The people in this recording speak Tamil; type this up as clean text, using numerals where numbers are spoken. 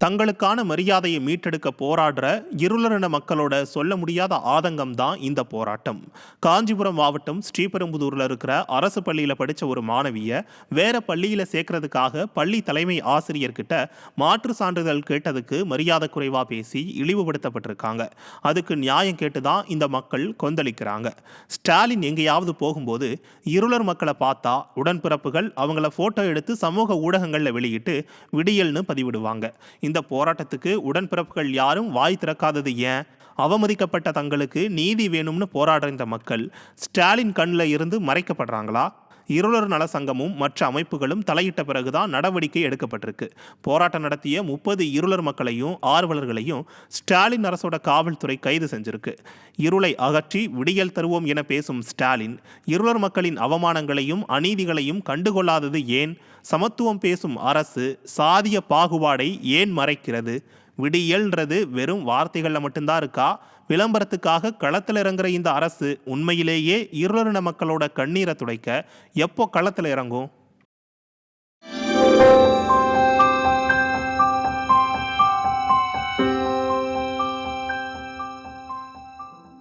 தங்களுக்கான மரியாதையை மீட்டெடுக்க போராடுற இருளரின மக்களோட சொல்ல முடியாத ஆதங்கம் தான் இந்த போராட்டம். காஞ்சிபுரம் மாவட்டம் ஸ்ரீபெரும்புதூர்ல இருக்கிற அரசு பள்ளியில படிச்ச ஒரு மாணவிய வேற பள்ளியில சேர்க்கறதுக்காக பள்ளி தலைமை ஆசிரியர்கிட்ட மாற்று சான்றிதழ் கேட்டதுக்கு மரியாதை குறைவா பேசி இழிவுபடுத்தப்பட்டிருக்காங்க. அதுக்கு நியாயம் கேட்டுதான் இந்த மக்கள் கொந்தளிக்கிறாங்க. ஸ்டாலின் எங்கேயாவது போகும்போது இருளர் மக்களை பார்த்தா உடன்பிறப்புகள் அவங்கள போட்டோ எடுத்து சமூக ஊடகங்கள்ல வெளியிட்டு விடியல்னு பதிவிடுவாங்க. இந்த போராட்டத்துக்கு உடன்பிறப்புகள் யாரும் வாய் திறக்காதது ஏன்? அவமதிக்கப்பட்ட தங்களுக்கு நீதி வேணும்னு போராடுற இந்த மக்கள் ஸ்டாலின் கண்ணில் இருந்து மறைக்கப்படுறாங்களா? இருளர் நல சங்கமும் மற்ற அமைப்புகளும் தலையிட்ட பிறகுதான் நடவடிக்கை எடுக்கப்பட்டிருக்கு. போராட்டம் நடத்திய 30 இருளர் மக்களையும் ஆர்வலர்களையும் ஸ்டாலின் அரசோட காவல்துறை கைது செஞ்சிருக்கு. இருளை அகற்றி விடியல் தருவோம் என பேசும் ஸ்டாலின் இருளர் மக்களின் அவமானங்களையும் அநீதிகளையும் கண்டுகொள்ளாதது ஏன்? சமத்துவம் பேசும் அரசு சாதிய பாகுபாடை ஏன் மறைக்கிறது? விடியல்ன்றது வெறும் வார்த்தைகளில் மட்டும்தான் இருக்கா? விளம்பரத்துக்காக களத்தில் இறங்குற இந்த அரசு உண்மையிலேயே இருளரின மக்களோட கண்ணீரை துடைக்க எப்போ களத்தில் இறங்கும்?